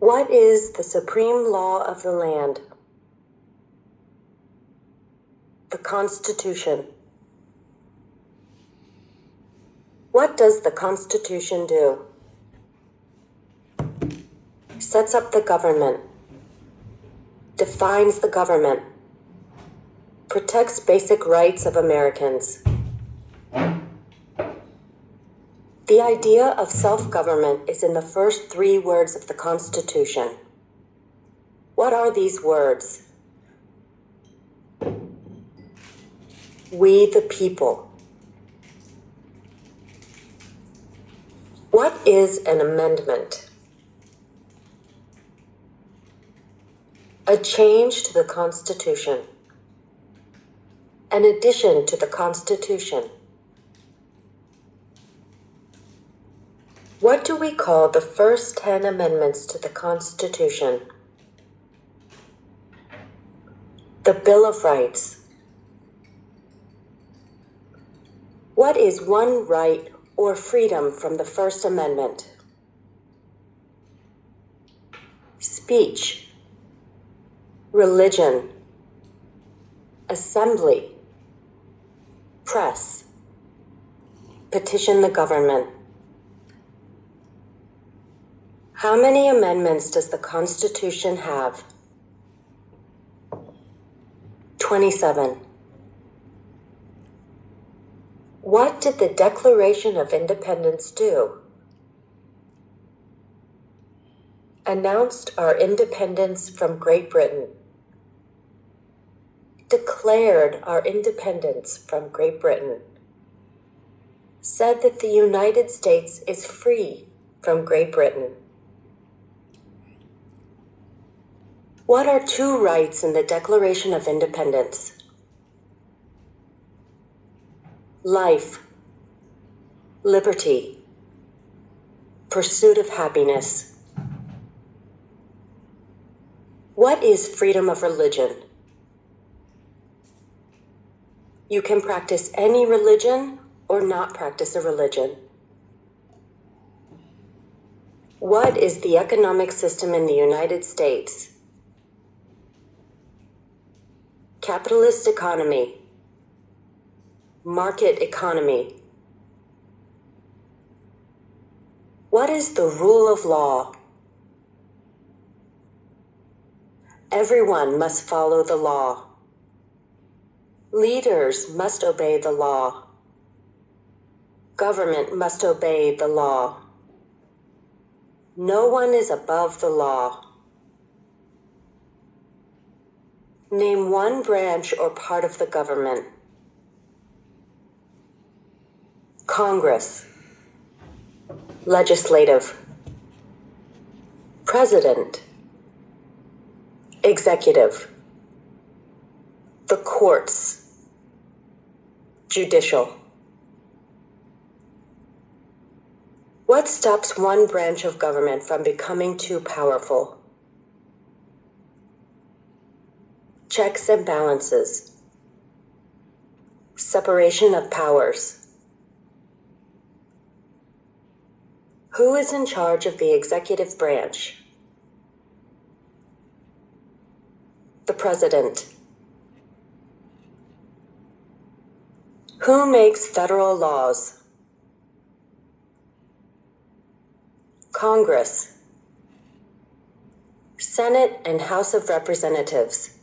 What is the supreme law of the land? The Constitution. What does the Constitution do? Sets up the government, defines the government, protects basic rights of Americans. The idea of self-government is in the first 3 words of the Constitution. What are these words? We the people. What is an amendment? A change to the Constitution. An addition to the Constitution. What do we call the first 10 amendments to the Constitution? The Bill of Rights. What is one right or freedom from the First Amendment? Speech, religion, assembly, press, petition the government. How many amendments does the Constitution have? 27. What did the Declaration of Independence do? Announced our independence from Great Britain. Declared our independence from Great Britain. Said that the United States is free from Great Britain. What are 2 rights in the Declaration of Independence? Life, liberty, pursuit of happiness. What is freedom of religion? You can practice any religion or not practice a religion. What is the economic system in the United States? Capitalist economy. Market economy. What is the rule of law? Everyone must follow the law. Leaders must obey the law. Government must obey the law. No one is above the law. Name one branch or part of the government. Congress. Legislative. President. Executive. The courts. Judicial. What stops one branch of government from becoming too powerful? Checks and balances. Separation of powers. Who is in charge of the executive branch? The President. Who makes federal laws? Congress. Senate and House of Representatives.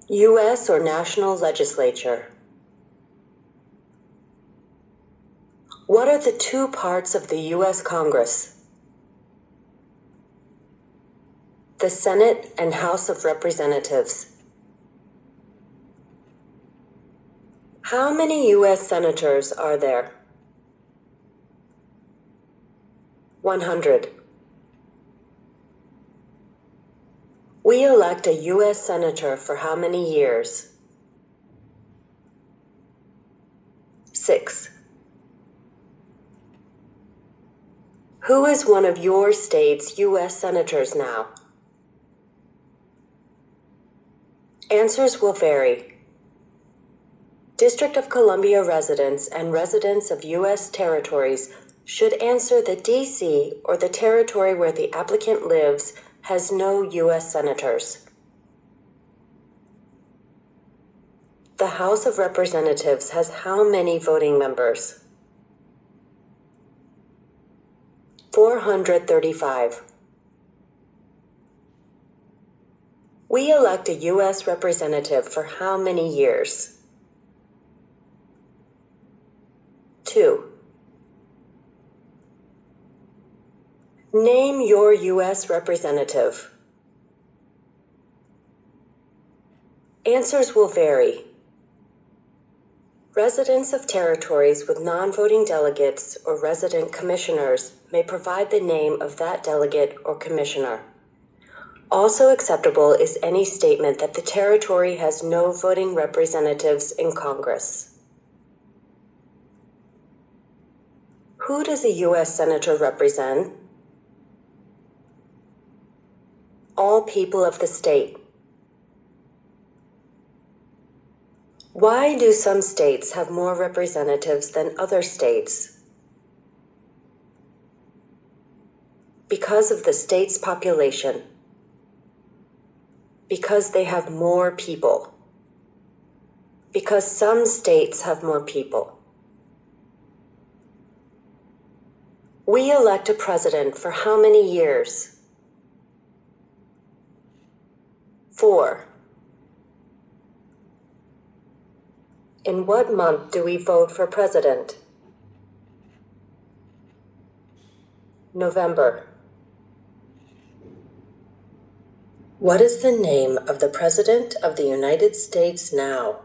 U.S. or national legislature. What are the 2 parts of the U.S. Congress? The Senate and House of Representatives. How many U.S. senators are there? 100. We elect a U.S. senator for how many years? 6. Who is one of your state's U.S. senators now? Answers will vary. District of Columbia residents and residents of U.S. territories should answer that D.C. or the territory where the applicant lives has no U.S. senators. The House of Representatives has how many voting members? 435. We elect a U.S. representative for how many years? 2. Name your U.S. representative. Answers will vary. Residents of territories with non-voting delegates or resident commissioners may provide the name of that delegate or commissioner. Also acceptable is any statement that the territory has no voting representatives in Congress. Who does a U.S. Senator represent? All people of the state. Why do some states have more representatives than other states? Because of the state's population. Because they have more people. Because some states have more people. We elect a president for how many years? 4. In what month do we vote for president? November. What is the name of the President of the United States now?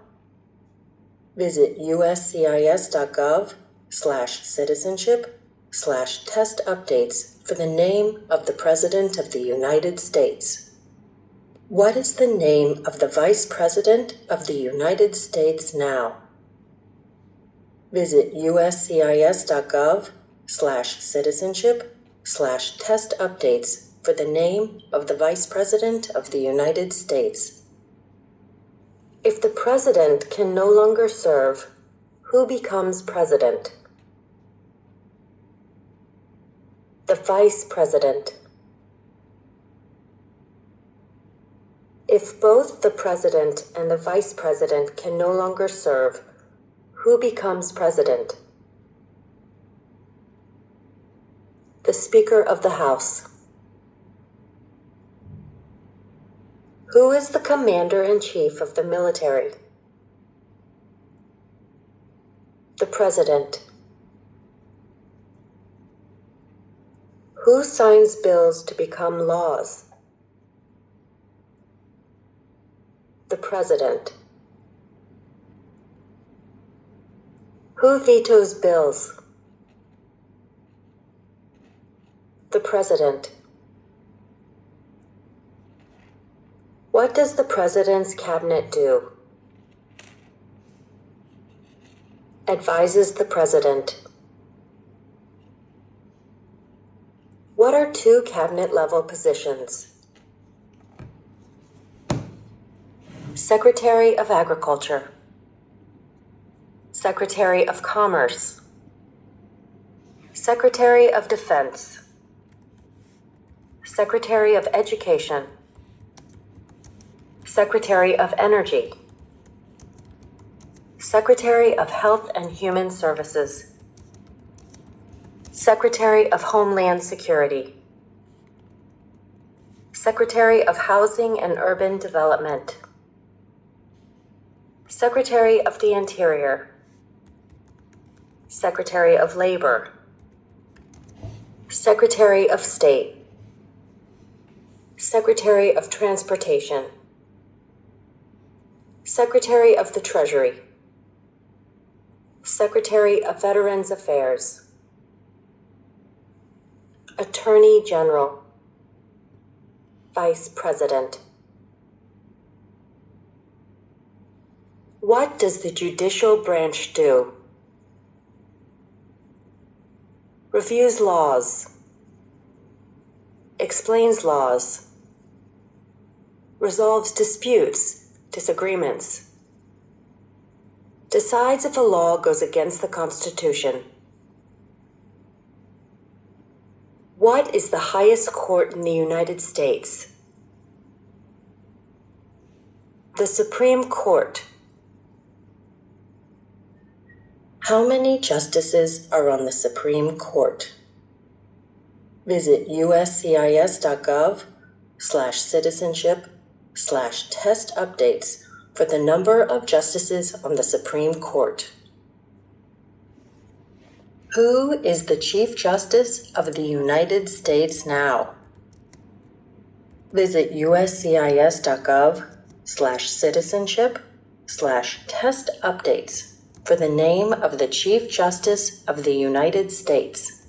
Visit uscis.gov/citizenship/test updates for the name of the President of the United States. What is the name of the Vice President of the United States now? Visit uscis.gov/citizenship/test updates for the name of the Vice President of the United States. If the President can no longer serve, who becomes President? The Vice President. If both the President and the Vice President can no longer serve, who becomes President? The Speaker of the House. Who is the Commander-in-Chief of the military? The President. Who signs bills to become laws? The President. Who vetoes bills? The President. What does the President's cabinet do? Advises the President. What are 2 cabinet-level positions? Secretary of Agriculture, Secretary of Commerce, Secretary of Defense, Secretary of Education, Secretary of Energy, Secretary of Health and Human Services, Secretary of Homeland Security, Secretary of Housing and Urban Development, Secretary of the Interior, Secretary of Labor, Secretary of State, Secretary of Transportation, Secretary of the Treasury, Secretary of Veterans Affairs, Attorney General, Vice President. What does the judicial branch do? Reviews laws, explains laws, resolves disputes, disagreements, decides if a law goes against the Constitution, What is the highest court in the United States? The Supreme Court. How many justices are on the Supreme Court? Visit uscis.gov/citizenship/test updates for the number of justices on the Supreme Court. Who is the Chief Justice of the United States now? Visit uscis.gov/citizenship/test updates for the name of the Chief Justice of the United States.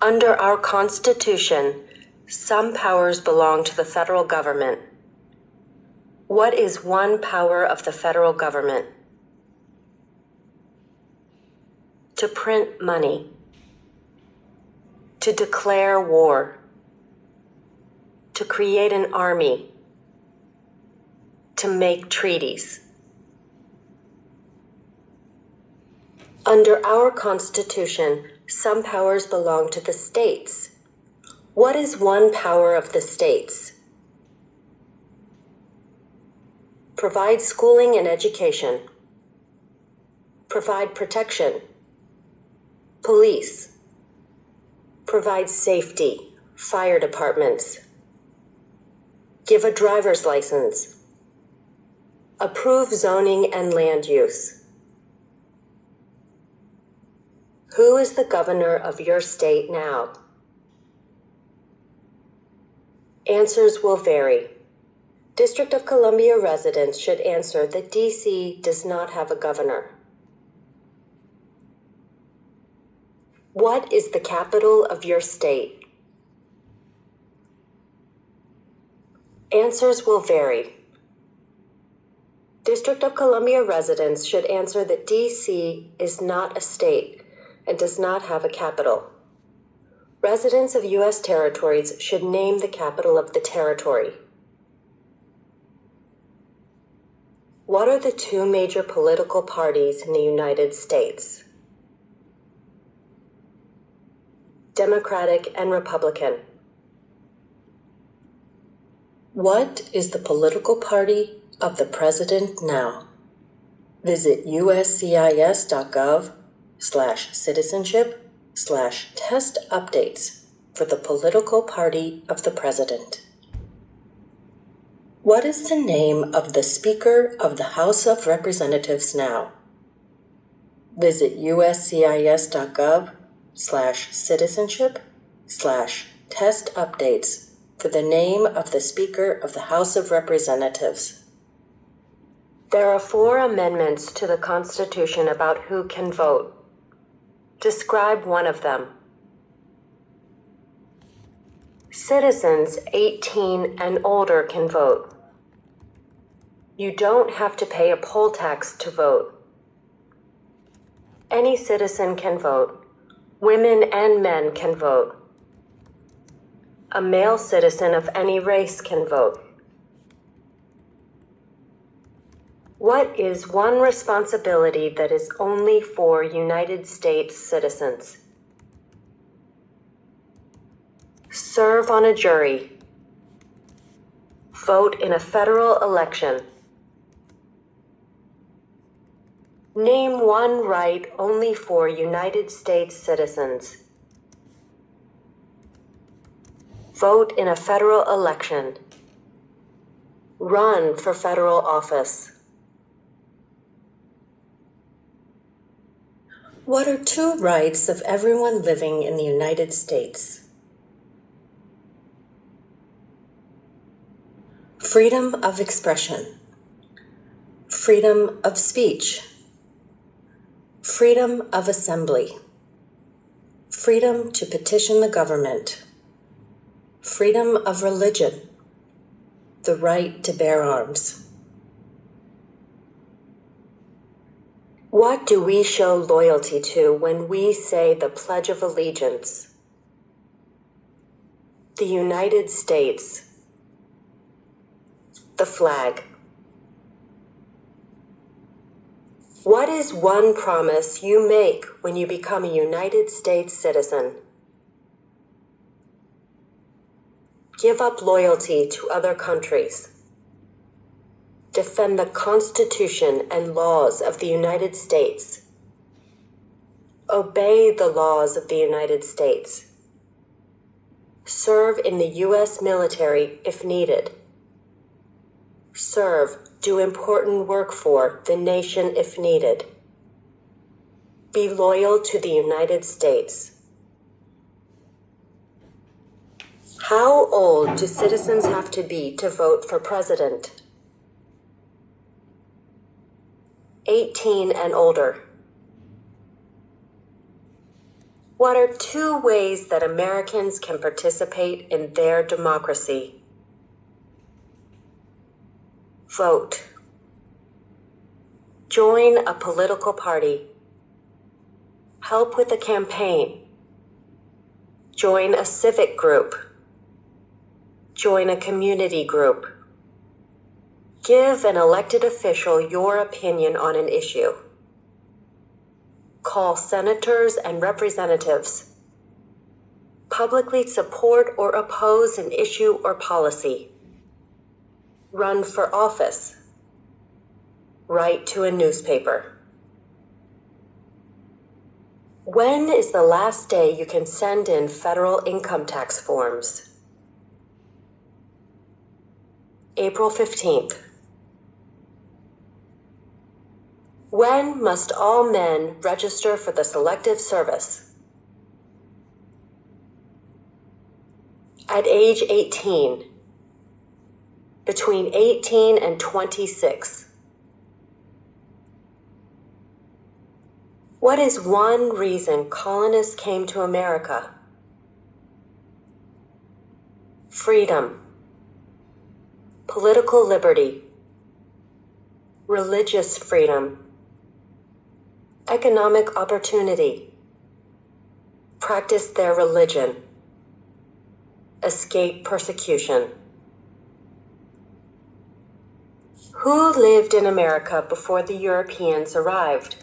Under our Constitution, some powers belong to the federal government. What is one power of the federal government? To print money. To declare war. To create an army. To make treaties. Under our Constitution, some powers belong to the states. What is one power of the states? Provide schooling and education. Provide protection. Police. Provide safety. Fire departments. Give a driver's license. Approve zoning and land use. Who is the governor of your state now? Answers will vary. District of Columbia residents should answer that D.C. does not have a governor. What is the capital of your state? Answers will vary. District of Columbia residents should answer that D.C. is not a state and does not have a capital. Residents of U.S. territories should name the capital of the territory. What are the two major political parties in the United States? Democratic and Republican. What is the political party of the president now? Visit uscis.gov/citizenship/test updates for the political party of the president. What is the name of the Speaker of the House of Representatives now? Visit uscis.gov/citizenship/test updates for the name of the Speaker of the House of Representatives. There are 4 amendments to the Constitution about who can vote. Describe one of them. Citizens 18 and older can vote. You don't have to pay a poll tax to vote. Any citizen can vote. Women and men can vote. A male citizen of any race can vote. What is one responsibility that is only for United States citizens? Serve on a jury. Vote in a federal election. Name one right only for United States citizens. Vote in a federal election. Run for federal office. What are 2 rights of everyone living in the United States? Freedom of expression. Freedom of speech. Freedom of assembly. Freedom to petition the government. Freedom of religion. The right to bear arms. What do we show loyalty to when we say the Pledge of Allegiance? The United States. The flag. What is one promise you make when you become a United States citizen? Give up loyalty to other countries. Defend the Constitution and laws of the United States. Obey the laws of the United States. Serve in the U.S. military if needed. Serve, do important work for the nation if needed. Be loyal to the United States. How old do citizens have to be to vote for president? 18 and older. What are 2 ways that Americans can participate in their democracy? Vote. Join a political party. Help with a campaign. Join a civic group. Join a community group. Give an elected official your opinion on an issue. Call senators and representatives. Publicly support or oppose an issue or policy. Run for office. Write to a newspaper. When is the last day you can send in federal income tax forms? April 15th. When must all men register for the Selective Service? At age 18. Between 18 and 26. What is one reason colonists came to America? Freedom. Political liberty. Religious freedom. Economic opportunity. Practice their religion. Escape persecution. Who lived in America before the Europeans arrived?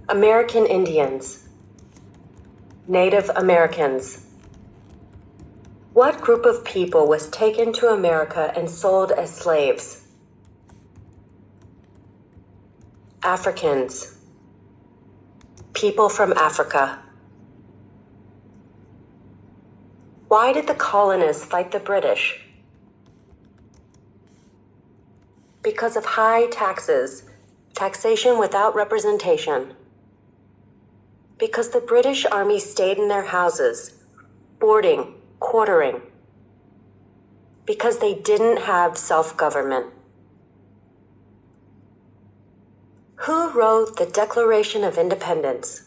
American Indians. Native Americans. What group of people was taken to America and sold as slaves? Africans. People from Africa. Why did the colonists fight the British? Because of high taxes, taxation without representation. Because the British Army stayed in their houses, boarding, quartering. Because they didn't have self-government. Who wrote the Declaration of Independence?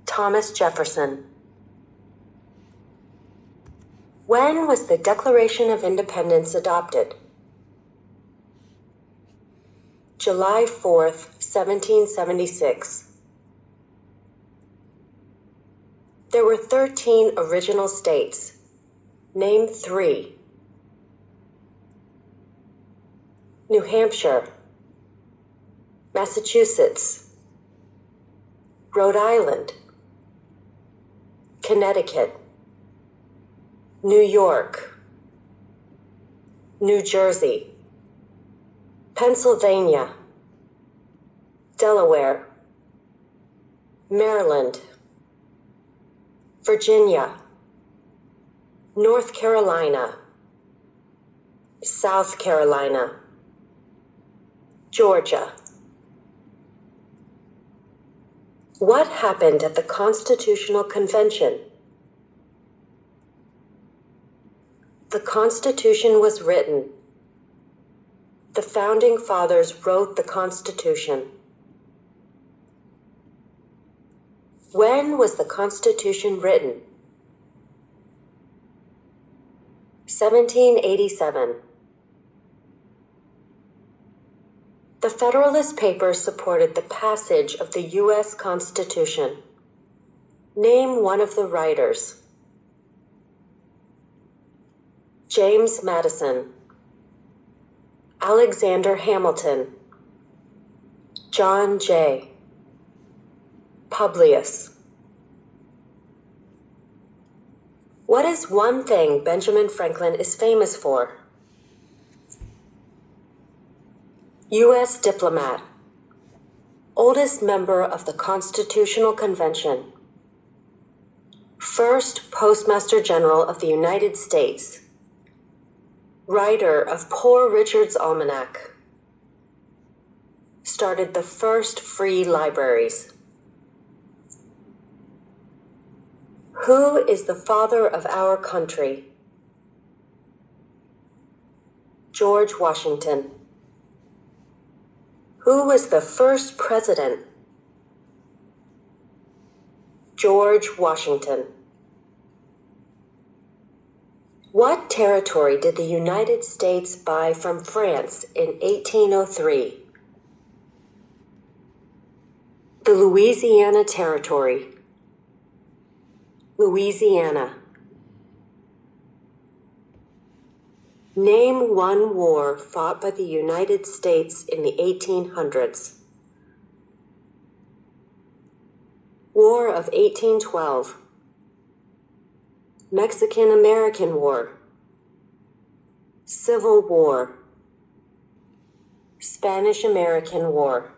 Thomas Jefferson. When was the Declaration of Independence adopted? July 4th, 1776. There were 13 original states. Name 3. New Hampshire, Massachusetts, Rhode Island, Connecticut, New York, New Jersey, Pennsylvania, Delaware, Maryland, Virginia, North Carolina, South Carolina, Georgia. What happened at the Constitutional Convention? The Constitution was written. The Founding Fathers wrote the Constitution. When was the Constitution written? 1787. The Federalist Papers supported the passage of the U.S. Constitution. Name one of the writers. James Madison. Alexander Hamilton, John Jay, Publius. What is one thing Benjamin Franklin is famous for? U.S. diplomat, oldest member of the Constitutional Convention, first Postmaster General of the United States, writer of Poor Richard's Almanac, started the first free libraries. Who is the father of our country? George Washington. Who was the first president? George Washington. What territory did the United States buy from France in 1803? The Louisiana Territory. Louisiana. Name one war fought by the United States in the 1800s. War of 1812. Mexican-American War. Civil War. Spanish-American War.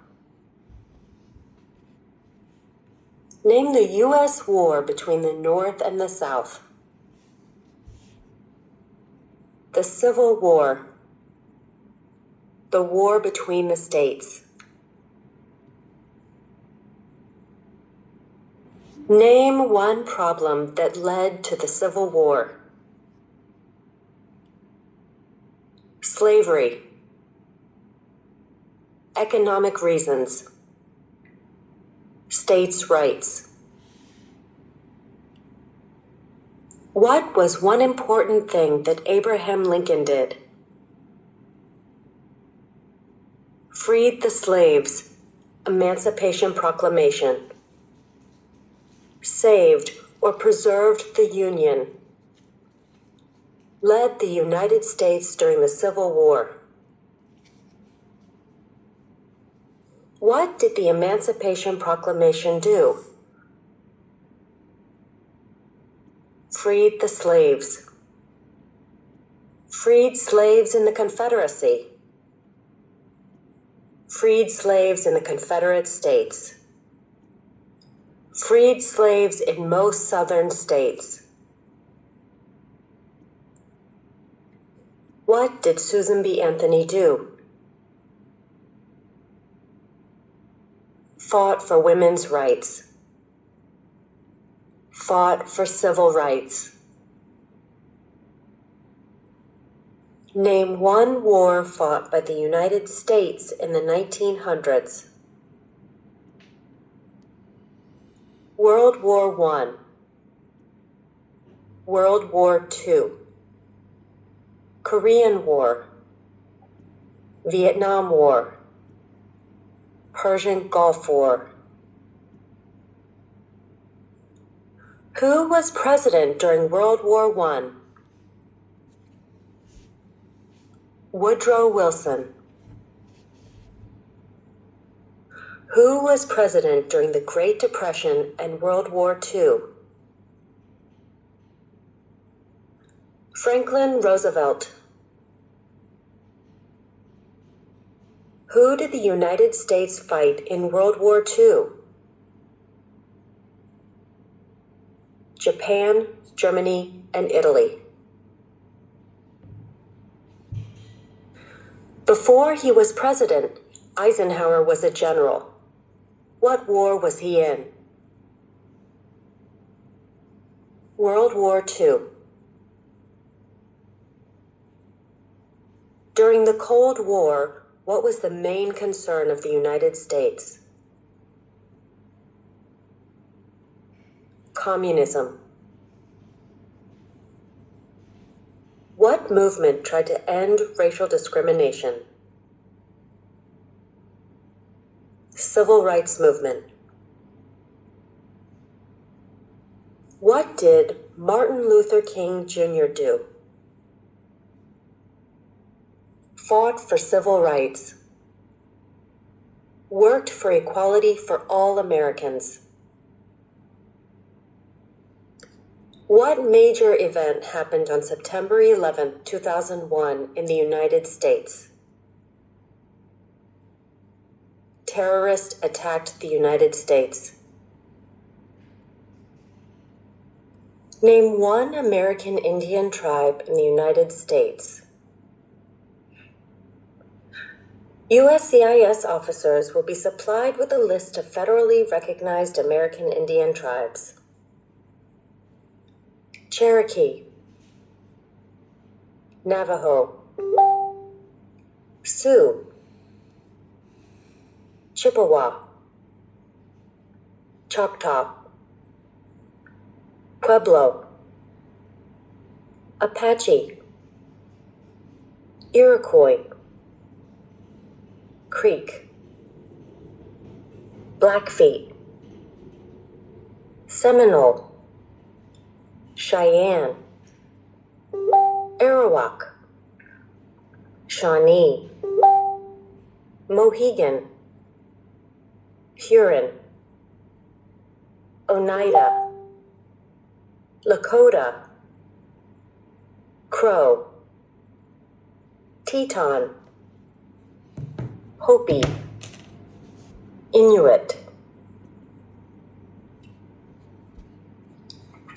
Name the U.S. war between the North and the South. The Civil War. The war between the states. Name one problem that led to the Civil War. Slavery. Economic reasons. States' rights. What was one important thing that Abraham Lincoln did? Freed the slaves. Emancipation Proclamation. Saved or preserved the Union. Led the United States during the Civil War. What did the Emancipation Proclamation do? Freed the slaves. Freed slaves in the Confederacy. Freed slaves in the Confederate States. Freed slaves in most southern states. What did Susan B. Anthony do? Fought for women's rights. Fought for civil rights. Name one war fought by the United States in the 1900s. World War I. World War II. Korean War. Vietnam War. Persian Gulf War. Who was president during World War I? Woodrow Wilson. Who was president during the Great Depression and World War II? Franklin Roosevelt. Who did the United States fight in World War II? Japan, Germany, and Italy. Before he was president, Eisenhower was a general. What war was he in? World War II. During the Cold War, what was the main concern of the United States? Communism. What movement tried to end racial discrimination? Civil rights movement. What did Martin Luther King Jr. do? fought for civil rights, worked for equality for all Americans. What major event happened on September 11, 2001 in the United States? Terrorists attacked the United States. Name one American Indian tribe in the United States. USCIS officers will be supplied with a list of federally recognized American Indian tribes. Cherokee, Navajo, Sioux, Chippewa, Choctaw, Pueblo, Apache, Iroquois, Creek, Blackfeet, Seminole, Cheyenne, Arawak, Shawnee, Mohegan, Huron, Oneida, Lakota, Crow, Teton, Hopi, Inuit.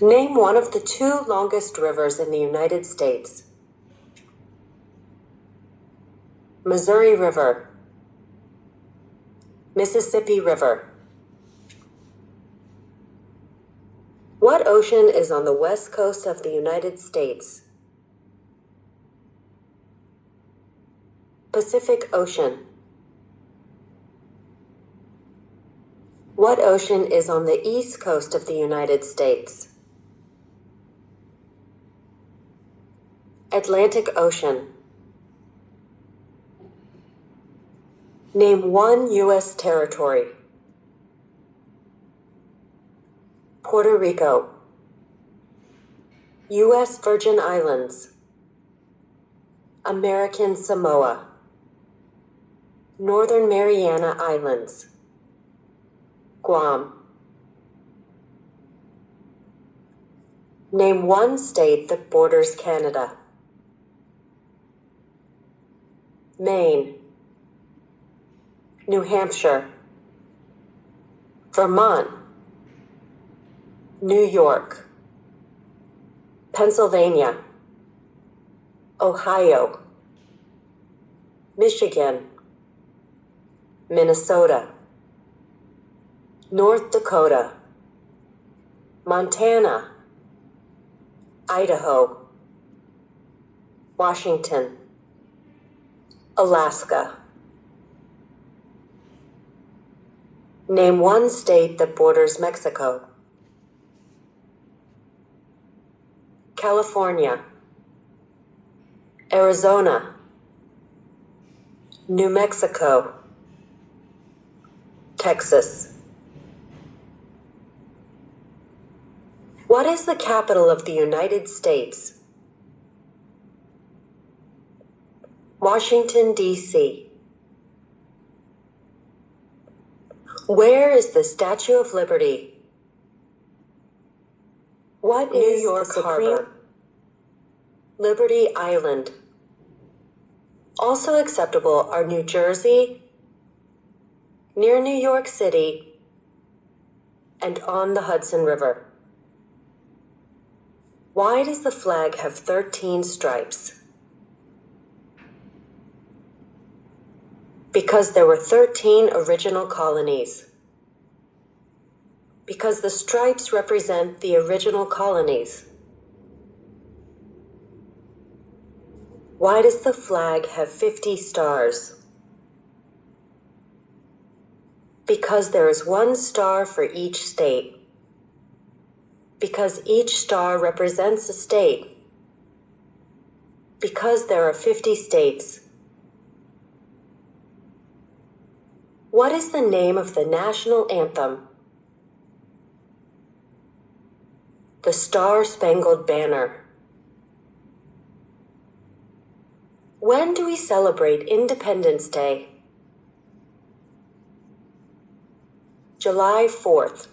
Name one of the two longest rivers in the United States. Missouri River, Mississippi River. What ocean is on the west coast of the United States? Pacific Ocean. What ocean is on the east coast of the United States? Atlantic Ocean. Name one U.S. territory. Puerto Rico, U.S. Virgin Islands, American Samoa, Northern Mariana Islands, Guam. Name one state that borders Canada. Maine, New Hampshire, Vermont, New York, Pennsylvania, Ohio, Michigan, Minnesota, North Dakota, Montana, Idaho, Washington, Alaska. Name one state that borders Mexico. California, Arizona, New Mexico, Texas. What is the capital of the United States? Washington, D.C. Where is the Statue of Liberty? What New is York the Supreme Harbor. Liberty Island? Also acceptable are New Jersey, near New York City, and on the Hudson River. Why does the flag have 13 stripes? Because there were 13 original colonies. Because the stripes represent the original colonies. Why does the flag have 50 stars? Because there is one star for each state. Because each star represents a state. Because there are 50 states. What is the name of the national anthem? The Star-Spangled Banner. When do we celebrate Independence Day? July 4th.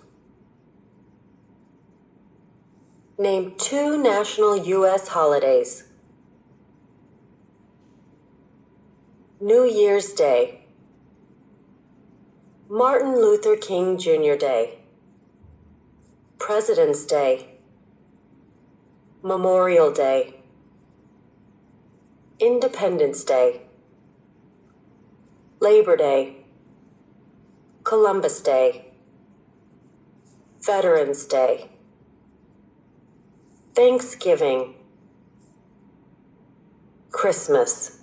Name 2 national U.S. holidays. New Year's Day. Martin Luther King Jr. Day. President's Day. Memorial Day. Independence Day. Labor Day. Columbus Day. Veterans Day. Thanksgiving. Christmas.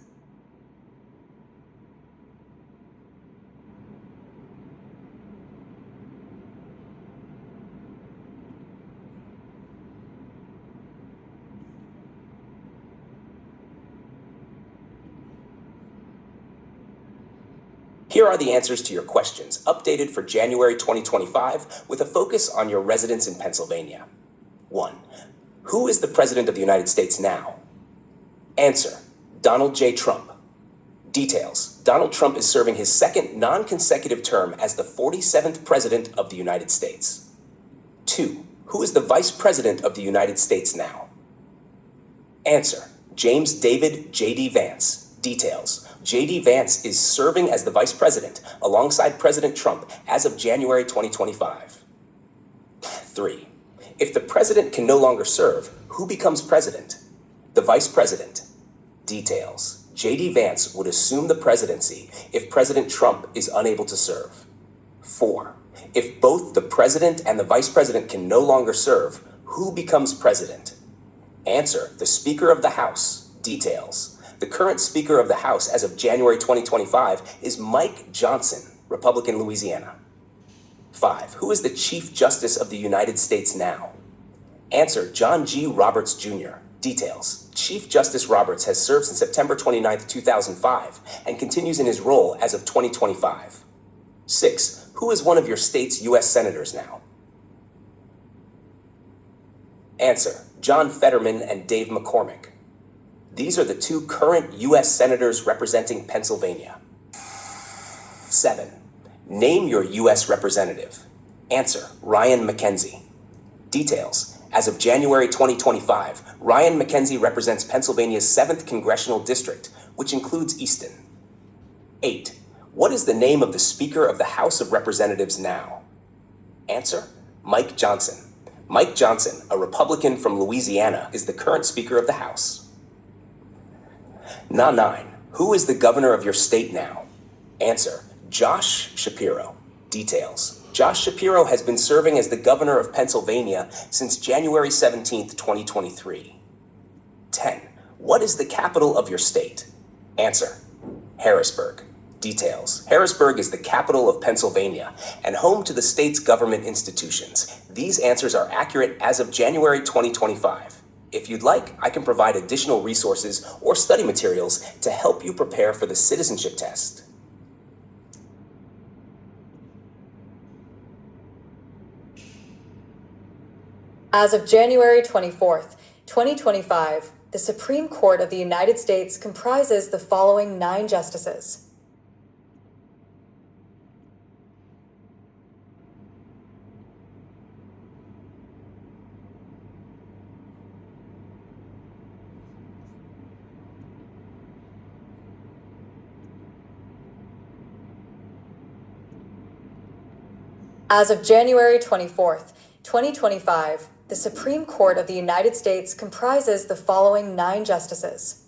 Here are the answers to your questions, updated for January 2025, with a focus on your residence in Pennsylvania. 1. Who is the President of the United States now? Answer: Donald J. Trump. Details: Donald Trump is serving his second non-consecutive term as the 47th President of the United States. 2. Who is the Vice President of the United States now? Answer: James David J.D. Vance. Details: J.D. Vance is serving as the Vice President alongside President Trump as of January 2025. 3. If the President can no longer serve, who becomes President? The Vice President. Details: J.D. Vance would assume the presidency if President Trump is unable to serve. 4. If both the President and the Vice President can no longer serve, who becomes President? Answer: the Speaker of the House. Details: the current Speaker of the House as of January 2025 is Mike Johnson, Republican, Louisiana. 5. Who is the Chief Justice of the United States now? Answer: John G. Roberts, Jr. Details: Chief Justice Roberts has served since September 29, 2005, and continues in his role as of 2025. 6. Who is one of your state's U.S. senators now? Answer: John Fetterman and Dave McCormick. These are the 2 current U.S. senators representing Pennsylvania. 7. Name your U.S. representative. Answer: Ryan McKenzie. Details: as of January 2025, Ryan McKenzie represents Pennsylvania's 7th Congressional District, which includes Easton. 8. What is the name of the Speaker of the House of Representatives now? Answer: Mike Johnson. Mike Johnson, a Republican from Louisiana, is the current Speaker of the House. 9. Who is the governor of your state now? Answer: Josh Shapiro. Details: Josh Shapiro has been serving as the governor of Pennsylvania since January 17, 2023. 10. What is the capital of your state? Answer: Harrisburg. Details: Harrisburg is the capital of Pennsylvania and home to the state's government institutions. These answers are accurate as of January 2025. If you'd like, I can provide additional resources or study materials to help you prepare for the citizenship test. As of January 24th, 2025, the Supreme Court of the United States comprises the following 9 justices. As of January 24th, 2025, the Supreme Court of the United States comprises the following 9 justices.